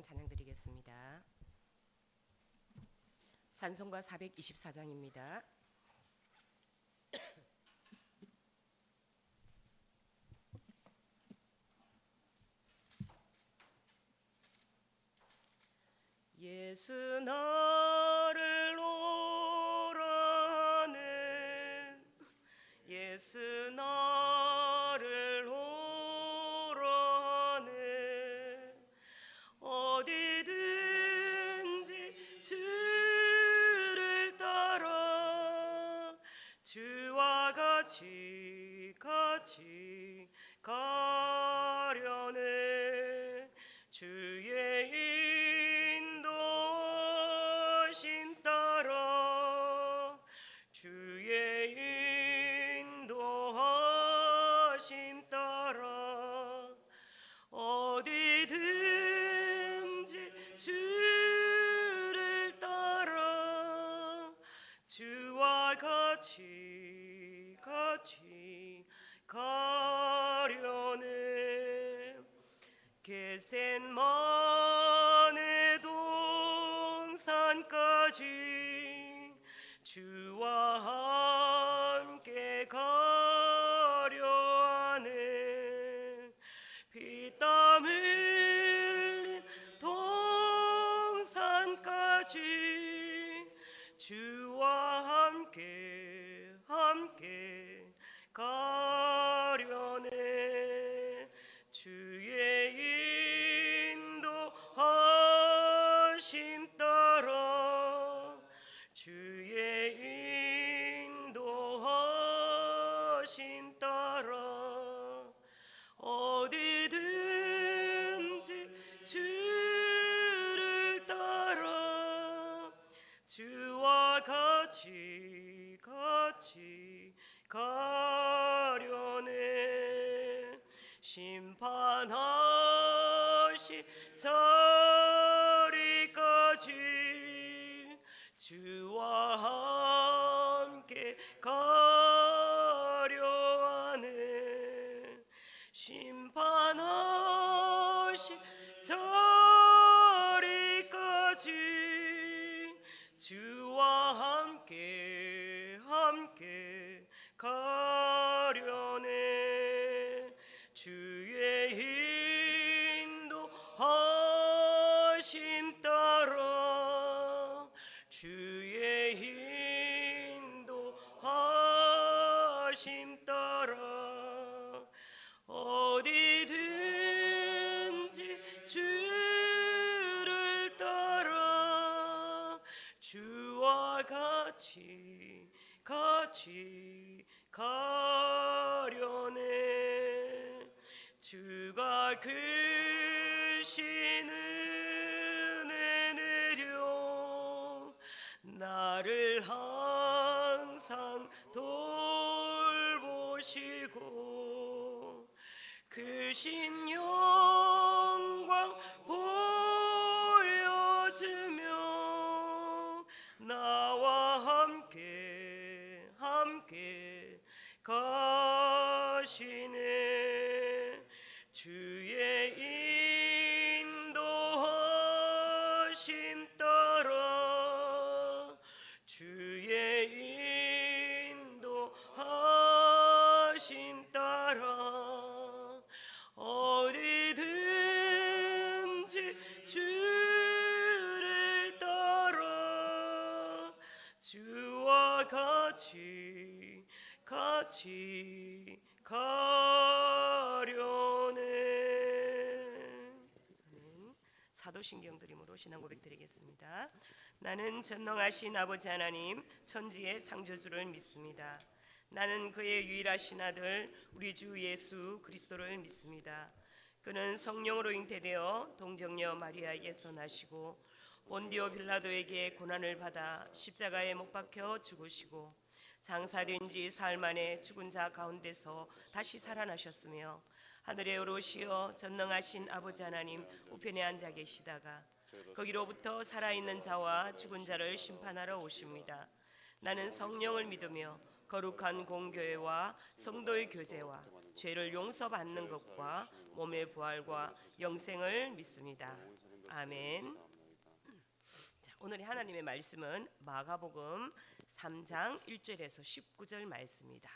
424장 찬양 드리겠습니다. 찬송가 424장입니다. 예수 너를 오라는 예수 너를 오라는 어디든지 주를 따라 주와 같이 가려네 주의 주의 인도하심 따라 어디든지 주를 따라 주와 같이 가려네 겟셋마네 동산까지 주와 함께 가려 하네 피땀 흘린 동산까지 주와 함께 가려네 주의 인도하심 따라 주의 인도하심 따라 어디든지 주를 따라 주와 같이 가려네 심판하실 자리까지 주와 함께 가려 하네 심판하실 자리까지 주와 함께 가려네 주의 인도하심 따라 주의 인도하심 따라 어디든지 주를 따라 주와 같이 가려네 주가 크신 은혜 내려 나를 항상 돌보시고 크신 영광 보여주며 나와 함께 가시네 주의 인도하심 따라 주의 인도하심 따라 어디든지 주를 따라 주와 같이 가려네. 사도신경 드림으로 신앙 고백 드리겠습니다. 나는 전능하신 아버지 하나님 천지의 창조주를 믿습니다. 나는 그의 유일하신 아들 우리 주 예수 그리스도를 믿습니다. 그는 성령으로 잉태되어 동정녀 마리아에게서 나시고 본디오 빌라도에게 고난을 받아 십자가에 못 박혀 죽으시고 장사된 지 사흘 만에 죽은 자 가운데서 다시 살아나셨으며 하늘에 오르시어 전능하신 아버지 하나님 우편에 앉아 계시다가 거기로부터 살아있는 자와 죽은 자를 심판하러 오십니다. 나는 성령을 믿으며 거룩한 공교회와 성도의 교제와 죄를 용서받는 것과 몸의 부활과 영생을 믿습니다. 아멘. 자, 오늘의 하나님의 말씀은 마가복음 3장 1절에서 19절 말씀입니다.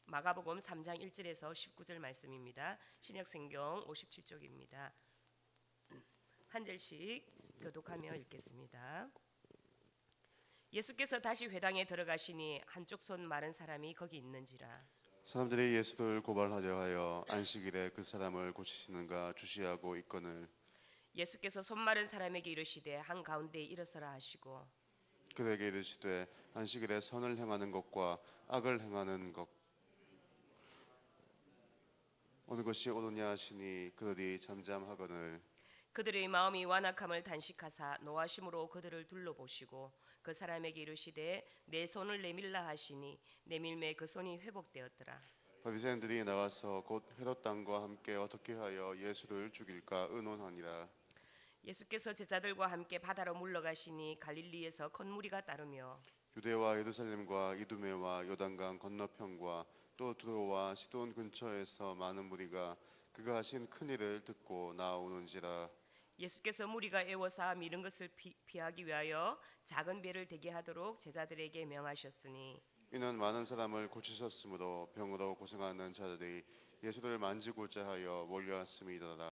마가복음 3장 1절에서 19절 말씀입니다. 신약성경 57쪽입니다. 한 절씩 교독하며 읽겠습니다. 예수께서 다시 회당에 들어가시니 한쪽 손 마른 사람이 거기 있는지라. 사람들이 예수를 고발하려 하여 안식일에 그 사람을 고치시는가 주시하고 있거늘 예수께서 손 마른 사람에게 이르시되 한 가운데에 일어서라 하시고 그에게 이르시되 안식일에 선을 행하는 것과 악을 행하는 것 어느 것이 옳으냐 하시니 그들이 잠잠하거늘 그들의 마음이 완악함을 단식하사 노하심으로 그들을 둘러보시고 그 사람에게 이르시되 내 손을 내밀라 하시니 내밀매 그 손이 회복되었더라. 바리새인들이 나와서 곧 헤롯 당과 함께 어떻게 하여 예수를 죽일까 의논하니라. 예수께서 제자들과 함께 바다로 물러가시니 갈릴리에서 큰 무리가 따르며 유대와 예루살렘과 이두메와 요단강 건너편과 또 두로와 시돈 근처에서 많은 무리가 그가 하신 큰 일을 듣고 나오는지라. 예수께서 무리가 애워사 미는 것을 피하기 위하여 작은 배를 대게 하도록 제자들에게 명하셨으니 이는 많은 사람을 고치셨으므로 병으로 고생하는 자들이 예수를 만지고자 하여 몰려왔음이더라.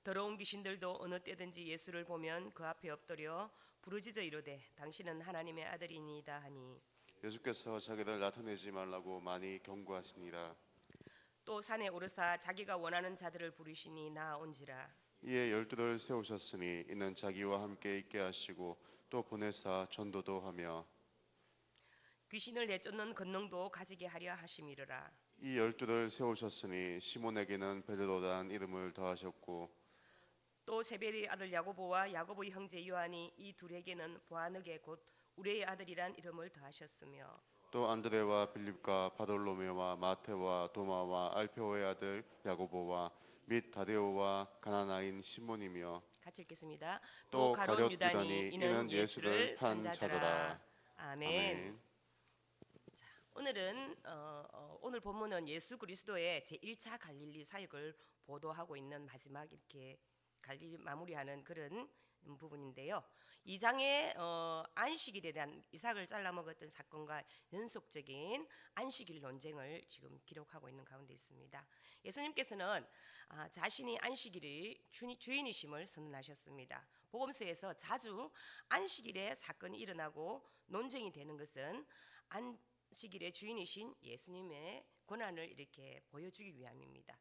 더러운 귀신들도 어느 때든지 예수를 보면 그 앞에 엎드려 부르짖어 이르되 당신은 하나님의 아들이니이다 하니 예수께서 자기를 나타내지 말라고 많이 경고하시니라. 또 산에 오르사 자기가 원하는 자들을 부르시니 나아온지라. 이에 12를 세우셨으니 이는 자기와 함께 있게 하시고 또 보내사 전도도 하며 귀신을 내쫓는 권능도 가지게 하려 하심이르라. 이 12를 세우셨으니 시몬에게는 베드로라는 이름을 더하셨고 또 세베대의 아들 야고보와 야고보의 형제 요한이 이 둘에게는 보아느게 곧 우레의 아들이란 이름을 더하셨으며 또 안드레와 빌립과 바돌로메와 마테와 도마와 알페오의 아들 야고보와 및 다데오와 가나나인 시몬이며 같이 읽겠습니다. 또 가룟 가룟 유다니 유다니 이는 예수를 판 자더라. 아멘. 아멘. 오늘은 오늘 본문은 예수 그리스도의 제1차 갈릴리 사역을 보도하고 있는 마지막 이렇게 갈릴리 마무리하는 그런 부분인데요. 2장의 안식일에 대한 이삭을 잘라 먹었던 사건과 연속적인 안식일 논쟁을 지금 기록하고 있는 가운데 있습니다. 예수님께서는 자신이 안식일의 주인이심을 선언하셨습니다. 복음서에서 자주 안식일에 사건이 일어나고 논쟁이 되는 것은 안식일의 주인이신 예수님의 권한을 이렇게 보여주기 위함입니다.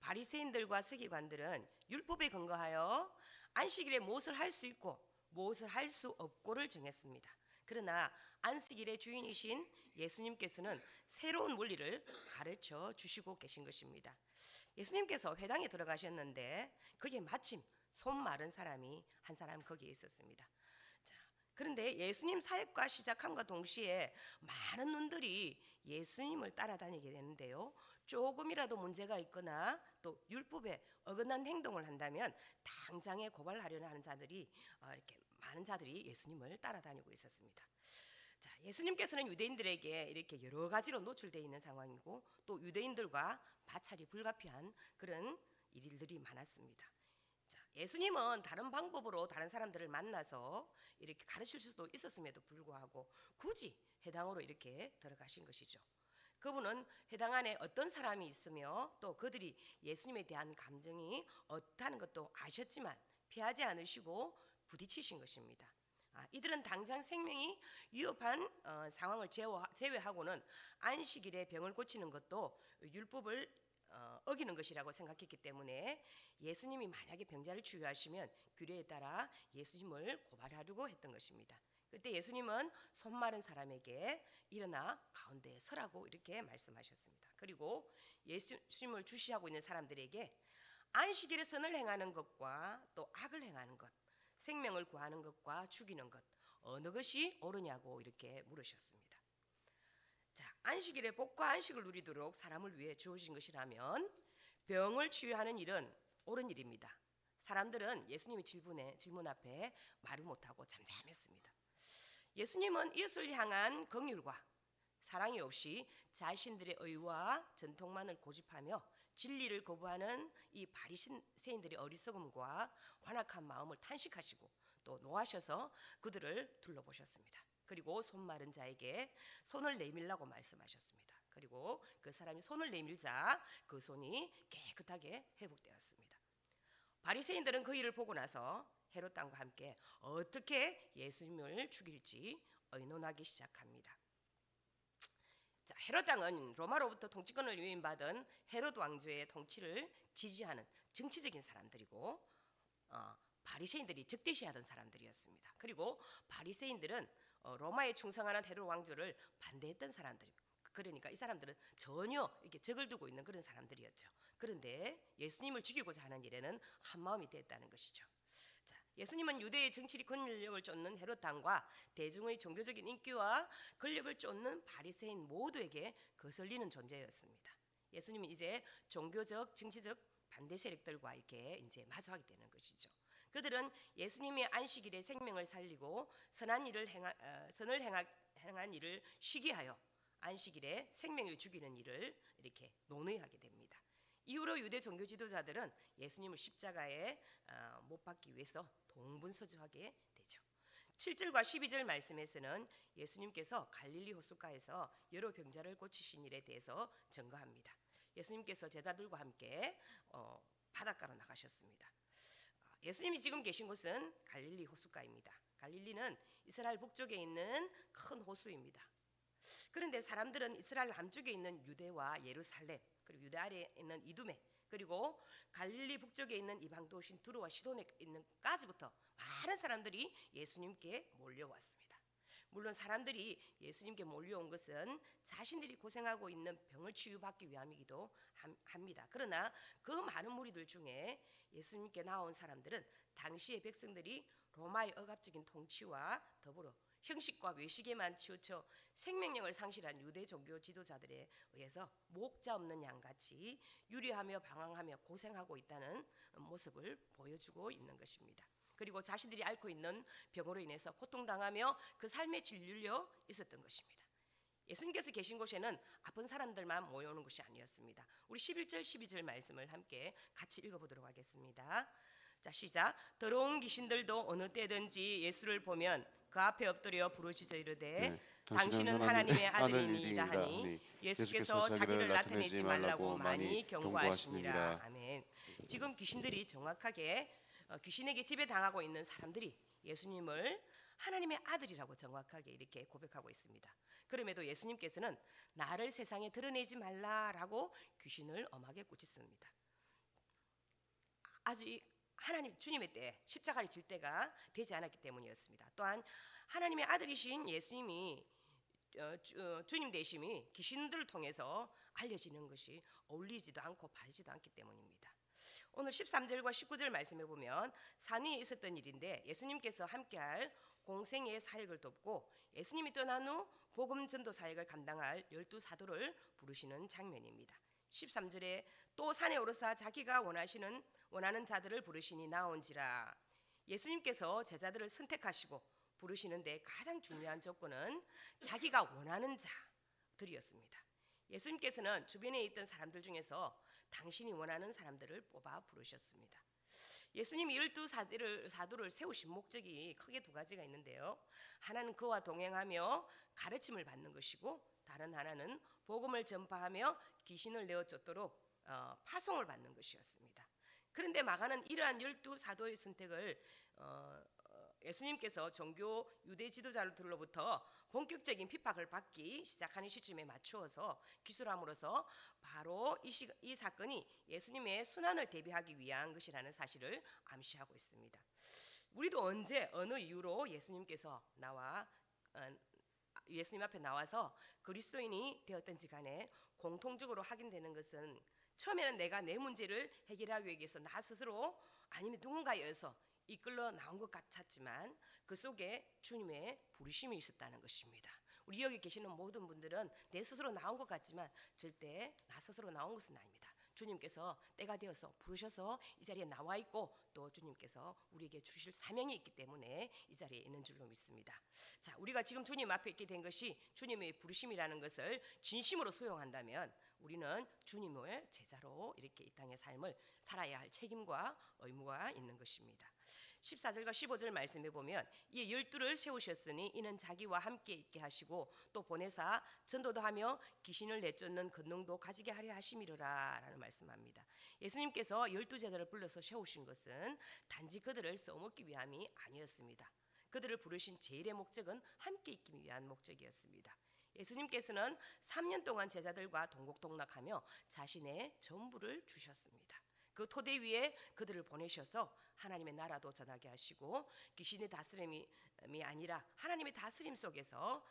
바리새인들과 서기관들은 율법에 근거하여 안식일에 무엇을 할 수 있고 무엇을 할 수 없고를 정했습니다. 그러나 안식일의 주인이신 예수님께서는 새로운 원리를 가르쳐 주시고 계신 것입니다. 예수님께서 회당에 들어가셨는데 거기에 마침 손 마른 사람이 한 사람 거기에 있었습니다. 그런데 예수님 사역과 시작함과 동시에 많은 눈들이 예수님을 따라다니게 되는데요. 조금이라도 문제가 있거나 또 율법에 어긋난 행동을 한다면 당장에 고발하려는 하는 자들이 이렇게 많은 자들이 예수님을 따라다니고 있었습니다. 자, 예수님께서는 유대인들에게 이렇게 여러 가지로 노출되어 있는 상황이고 또 유대인들과 마찰이 불가피한 그런 일들이 많았습니다. 예수님은 다른 방법으로 다른 사람들을 만나서 이렇게 가르칠 수도 있었음에도 불구하고 굳이 회당으로 이렇게 들어가신 것이죠. 그분은 회당 안에 어떤 사람이 있으며 또 그들이 예수님에 대한 감정이 어떻다는 것도 아셨지만 피하지 않으시고 부딪히신 것입니다. 이들은 당장 생명이 위협한 상황을 제외하고는 안식일에 병을 고치는 것도 율법을 어기는 것이라고 생각했기 때문에 예수님이 만약에 병자를 치유하시면 규례에 따라 예수님을 고발하려고 했던 것입니다. 그때 예수님은 손 마른 사람에게 일어나 가운데에 서라고 이렇게 말씀하셨습니다. 그리고 예수님을 주시하고 있는 사람들에게 안식일에 선을 행하는 것과 또 악을 행하는 것, 생명을 구하는 것과 죽이는 것 어느 것이 옳으냐고 이렇게 물으셨습니다. 자, 안식일에 복과 안식을 누리도록 사람을 위해 주어진 것이라면 병을 치유하는 일은 옳은 일입니다. 사람들은 예수님의 질문 앞에 말을 못하고 잠잠했습니다. 예수님은 이웃을 향한 긍휼과 사랑이 없이 자신들의 의와 전통만을 고집하며 진리를 거부하는 이 바리새인들의 어리석음과 완악한 마음을 탄식하시고 또 노하셔서 그들을 둘러보셨습니다. 그리고 손 마른 자에게 손을 내밀라고 말씀하셨습니다. 그리고 그 사람이 손을 내밀자 그 손이 깨끗하게 회복되었습니다. 바리새인들은 그 일을 보고 나서 헤롯 왕과 함께 어떻게 예수님을 죽일지 의논하기 시작합니다. 자, 헤롯 왕은 로마로부터 통치권을 위임받은 헤롯 왕조의 통치를 지지하는 정치적인 사람들이고 바리새인들이 적대시하던 사람들이었습니다. 그리고 바리새인들은 로마에 충성하는 헤롯 왕조를 반대했던 사람들이고, 그러니까 이 사람들은 전혀 이렇게 적을 두고 있는 그런 사람들이었죠. 그런데 예수님을 죽이고자 하는 일에는 한 마음이 됐다는 것이죠. 자, 예수님은 유대의 정치리 권력을 쫓는 헤롯 왕과 대중의 종교적인 인기와 권력을 쫓는 바리새인 모두에게 거슬리는 존재였습니다. 예수님은 이제 종교적, 정치적 반대 세력들과 이렇게 이제 마주하게 되는 것이죠. 그들은 예수님이 안식일에 생명을 살리고 선을 행한 일을 쉬게하여 안식일에 생명을 죽이는 일을 이렇게 논의하게 됩니다. 이후로 유대 종교 지도자들은 예수님을 십자가에 못 박기 위해서 동분서주하게 되죠. 7절과 12절 말씀에서는 예수님께서 갈릴리 호숫가에서 여러 병자를 고치신 일에 대해서 증거합니다. 예수님께서 제자들과 함께 바닷가로 나가셨습니다. 예수님이 지금 계신 곳은 갈릴리 호숫가입니다. 갈릴리는 이스라엘 북쪽에 있는 큰 호수입니다. 그런데 사람들은 이스라엘 남쪽에 있는 유대와 예루살렘, 그리고 유대 아래에 있는 이두메, 그리고 갈릴리 북쪽에 있는 이방 도시인 두로와 시돈에 있는 까지부터 많은 사람들이 예수님께 몰려왔습니다. 물론 사람들이 예수님께 몰려온 것은 자신들이 고생하고 있는 병을 치유받기 위함이기도 합니다. 그러나 그 많은 무리들 중에 예수님께 나온 사람들은 당시의 백성들이 로마의 억압적인 통치와 더불어 형식과 외식에만 치우쳐 생명력을 상실한 유대 종교 지도자들에 의해서 목자 없는 양같이 유리하며 방황하며 고생하고 있다는 모습을 보여주고 있는 것입니다. 그리고 자신들이 앓고 있는 병으로 인해서 고통당하며 그 삶에 짓눌려 있었던 것입니다. 예수님께서 계신 곳에는 아픈 사람들만 모여오는 것이 아니었습니다. 우리 11절 12절 말씀을 함께 같이 읽어보도록 하겠습니다. 자, 시작. 더러운 귀신들도 어느 때든지 예수를 보면 그 앞에 엎드려 부르짖어 이르되 당신은 하나님의 아들이니이다 하니 예수께서 자기를 나타내지 말라고 많이 경고하시니라. 아멘. 지금 귀신들이 정확하게 귀신에게 지배당하고 있는 사람들이 예수님을 하나님의 아들이라고 정확하게 이렇게 고백하고 있습니다. 그럼에도 예수님께서는 나를 세상에 드러내지 말라라고 귀신을 엄하게 꾸짖습니다. 아주 하나님 주님의 때 십자가를 질 때가 되지 않았기 때문이었습니다. 또한 하나님의 아들이신 예수님이 주님 되심이 귀신들을 통해서 알려지는 것이 어울리지도 않고 바르지도 않기 때문입니다. 오늘 13절과 19절 말씀해 보면 산 위에 있었던 일인데 예수님께서 함께할 공생의 사역을 돕고 예수님이 떠난 후 복음 전도 사역을 감당할 12사도를 부르시는 장면입니다. 13절에 또 산에 오르사 자기가 원하는 자들을 부르시니 나온지라. 예수님께서 제자들을 선택하시고 부르시는데 가장 중요한 조건은 자기가 원하는 자들이었습니다. 예수님께서는 주변에 있던 사람들 중에서 당신이 원하는 사람들을 뽑아 부르셨습니다. 예수님이 12사도를 세우신 목적이 크게 두 가지가 있는데요. 하나는 그와 동행하며 가르침을 받는 것이고 다른 하나는 복음을 전파하며 귀신을 내어 쫓도록 파송을 받는 것이었습니다. 그런데 마가는 이러한 12사도의 선택을 예수님께서 종교 유대 지도자들로부터 본격적인 핍박을 받기 시작하는 시점에 맞추어서 기술함으로써 바로 이 사건이 예수님의 순환을 대비하기 위한 것이라는 사실을 암시하고 있습니다. 우리도 언제 어느 이유로 예수님 앞에 나와서 그리스도인이 되었든지 간에 공통적으로 확인되는 것은 처음에는 내가 내 문제를 해결하기 위해서 나 스스로 아니면 누군가에 의해서 이끌러 나온 것 같았지만 그 속에 주님의 부르심이 있었다는 것입니다. 우리 여기 계시는 모든 분들은 내 스스로 나온 것 같지만 절대 나 스스로 나온 것은 아닙니다. 주님께서 때가 되어서 부르셔서 이 자리에 나와 있고 또 주님께서 우리에게 주실 사명이 있기 때문에 이 자리에 있는 줄로 믿습니다. 자, 우리가 지금 주님 앞에 있게 된 것이 주님의 부르심이라는 것을 진심으로 수용한다면 우리는 주님의 제자로 이렇게 이 땅의 삶을 살아야 할 책임과 의무가 있는 것입니다. 14절과 15절 말씀해 보면 이 12를 세우셨으니 이는 자기와 함께 있게 하시고 또 보내사 전도도 하며 귀신을 내쫓는 권능도 가지게 하려 하심이로라 라는 말씀합니다. 예수님께서 12제자를 불러서 세우신 것은 단지 그들을 써먹기 위함이 아니었습니다. 그들을 부르신 제일의 목적은 함께 있기 위한 목적이었습니다. 예수님께서는 3년 동안 제자들과 동고동락하며 자신의 전부를 주셨습니다. 그 토대 위에 그들을 보내셔서 하나님의 나라도 전하게 하시고 귀신의 다스림이 아니라 하나님의 다스림 속에서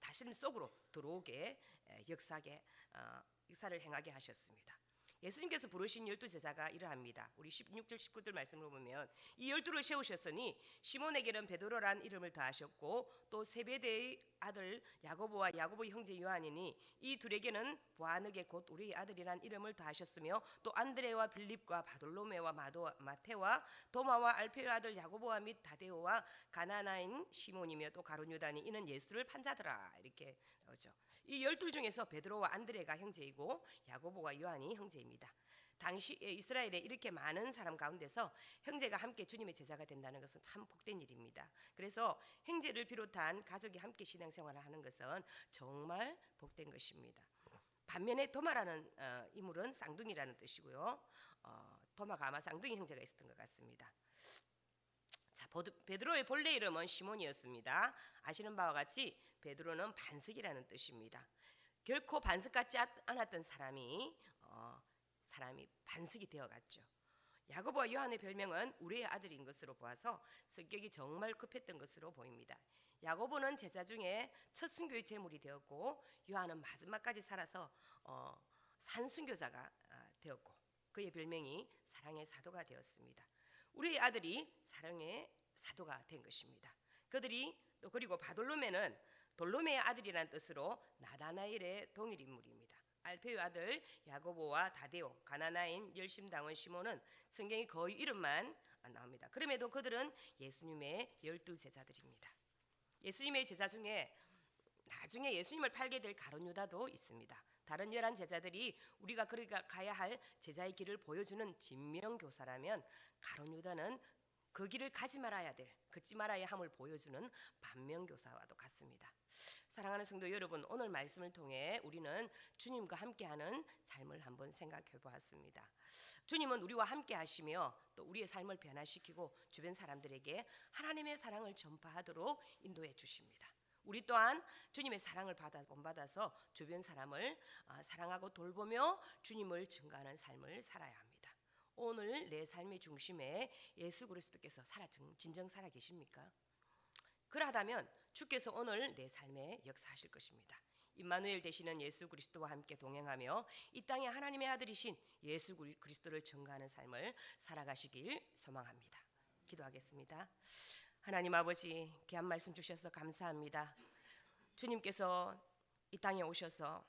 다스림 속으로 들어오게 역사를 행하게 하셨습니다. 예수님께서 부르신 12제자가 이러합니다. 우리 16절 19절 말씀을 보면 이 12를 세우셨으니 시몬에게는 베드로란 이름을 더하셨고 또 세베대의 아들 야고보와 야고보의 형제 요한이니 이 둘에게는 보아느게 곧 우리의 아들이란 이름을 더하셨으며 또 안드레와 빌립과 바돌로메와 마테와 도마와 알페의 아들 야고보와 및 다데오와 가나나인 시몬이며 또 가룟 유다니 이는 예수를 판 자더라 이렇게 나오죠. 이 12 중에서 베드로와 안드레가 형제이고 야고보와 요한이 형제입니다. 당시 이스라엘에 이렇게 많은 사람 가운데서 형제가 함께 주님의 제자가 된다는 것은 참 복된 일입니다. 그래서 형제를 비롯한 가족이 함께 신앙생활을 하는 것은 정말 복된 것입니다. 반면에 도마라는 인물은 쌍둥이라는 뜻이고요. 도마가 아마 쌍둥이 형제가 있었던 것 같습니다. 자, 베드로의 본래 이름은 시몬이었습니다. 아시는 바와 같이 베드로는 반석이라는 뜻입니다. 결코 반석 같지 않았던 사람이 반석이 되어갔죠. 야고보와 요한의 별명은 우리의 아들인 것으로 보아서 성격이 정말 급했던 것으로 보입니다. 야고보는 제자 중에 첫 순교의 제물이 되었고 요한은 마지막까지 살아서 산순교자가 되었고 그의 별명이 사랑의 사도가 되었습니다. 우리의 아들이 사랑의 사도가 된 것입니다. 그리고 바돌로메는 돌로메의 아들이라는 뜻으로 나다나엘의 동일 인물입니다. 알페의 아들 야고보와 다데오, 가나나인 열심당원 시몬은 성경이 거의 이름만 나옵니다. 그럼에도 그들은 예수님의 12제자들입니다. 예수님의 제자 중에 나중에 예수님을 팔게 될 가룟 유다도 있습니다. 다른 11제자들이 우리가 가야 할 제자의 길을 보여주는 진명교사라면 가룟 유다는 그 길을 걷지 말아야 함을 보여주는 반면교사와도 같습니다. 사랑하는 성도 여러분, 오늘 말씀을 통해 우리는 주님과 함께하는 삶을 한번 생각해 보았습니다. 주님은 우리와 함께 하시며 또 우리의 삶을 변화시키고 주변 사람들에게 하나님의 사랑을 전파하도록 인도해 주십니다. 우리 또한 주님의 사랑을 본받아서 주변 사람을 사랑하고 돌보며 주님을 증거하는 삶을 살아야 합니다. 오늘 내 삶의 중심에 예수 그리스도께서 진정 살아 계십니까? 그러하다면 주께서 오늘 내 삶에 역사하실 것입니다. 임마누엘 되시는 예수 그리스도와 함께 동행하며 이 땅에 하나님의 아들이신 예수 그리스도를 증거하는 삶을 살아가시길 소망합니다. 기도하겠습니다. 하나님 아버지, 귀한 말씀 주셔서 감사합니다. 주님께서 이 땅에 오셔서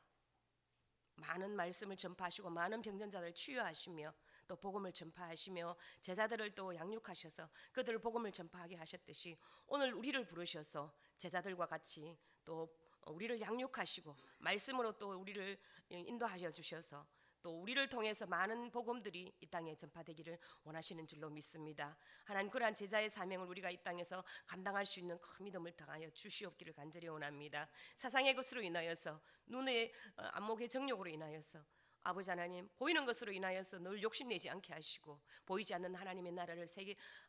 많은 말씀을 전파하시고 많은 병전자를 치유하시며 또 복음을 전파하시며 제자들을 또 양육하셔서 그들을 복음을 전파하게 하셨듯이 오늘 우리를 부르셔서 제자들과 같이 또 우리를 양육하시고 말씀으로 또 우리를 인도하여 주셔서 또 우리를 통해서 많은 복음들이 이 땅에 전파되기를 원하시는 줄로 믿습니다. 하나님, 그러한 제자의 사명을 우리가 이 땅에서 감당할 수 있는 큰 믿음을 당하여 주시옵기를 간절히 원합니다. 세상의 것으로 인하여서 눈의 안목의 정욕으로 인하여서 아버지 하나님, 보이는 것으로 인하여서 늘 욕심내지 않게 하시고 보이지 않는 하나님의 나라를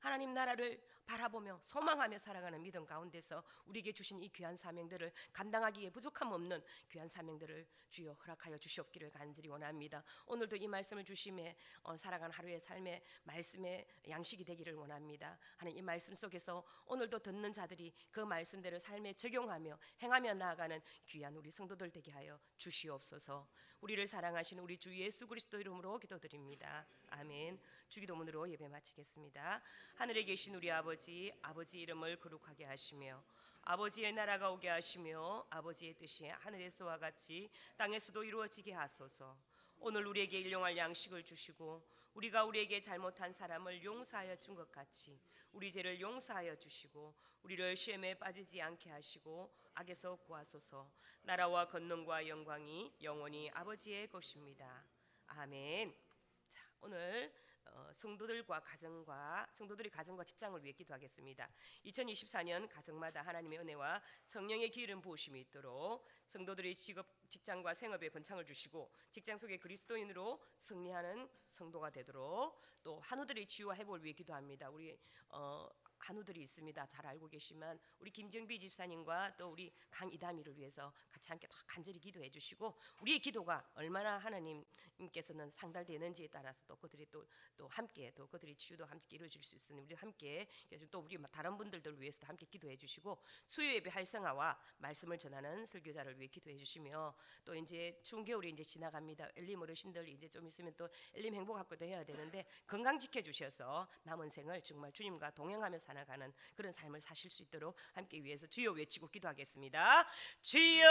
하나님 나라를 바라보며 소망하며 살아가는 믿음 가운데서 우리에게 주신 이 귀한 사명들을 감당하기에 부족함 없는 귀한 사명들을 주여 허락하여 주시옵기를 간절히 원합니다. 오늘도 이 말씀을 주심에 살아가는 하루의 삶의 말씀의 양식이 되기를 원합니다. 하나님, 이 말씀 속에서 오늘도 듣는 자들이 그 말씀대로 삶에 적용하며 행하며 나아가는 귀한 우리 성도들 되게 하여 주시옵소서. 우리를 사랑하시는 우리 주 예수 그리스도 이름으로 기도드립니다. 아멘. 주기도문으로 예배 마치겠습니다. 하늘에 계신 우리 아버지 이름을 거룩하게 하시며 아버지의 나라가 오게 하시며 아버지의 뜻이 하늘에서와 같이 땅에서도 이루어지게 하소서. 오늘 우리에게 일용할 양식을 주시고 우리가 우리에게 잘못한 사람을 용서하여 준 것 같이 우리 죄를 용서하여 주시고 우리를 시험에 빠지지 않게 하시고 악에서 구하소서. 나라와 권능과 영광이 영원히 아버지의 것입니다. 아멘. 자, 오늘 성도들이 가정과 직장을 위해 기도하겠습니다. 2024년 가정마다 하나님의 은혜와 성령의 기름 부으심이 있도록 성도들의 직장과 생업에 번창을 주시고 직장 속에 그리스도인으로 승리하는 성도가 되도록 또 한우들의 치유와 회복을 위해 기도합니다. 우리 한우들이 있습니다. 잘 알고 계시지만 우리 김정비 집사님과 또 우리 강이다미를 위해서 같이 함께 간절히 기도해 주시고 우리의 기도가 얼마나 하나님께서는 상달되는지에 따라서 또 그들이 또 함께 또 그들의 치유도 함께 이루어질 수 있으니 우리 함께 또 우리 다른 분들을 위해서도 함께 기도해 주시고 수요 예배 활성화와 말씀을 전하는 설교자를 위해 기도해 주시며 또 이제 추운 겨울이 이제 지나갑니다. 엘림 어르신들 이제 좀 있으면 또 엘림 행복 학교도 해야 되는데 건강 지켜 주셔서 남은 생을 정말 주님과 동행하며 살아가는 그런 삶을 사실 수 있도록 함께 위해서 주여 외치고 기도하겠습니다. 주여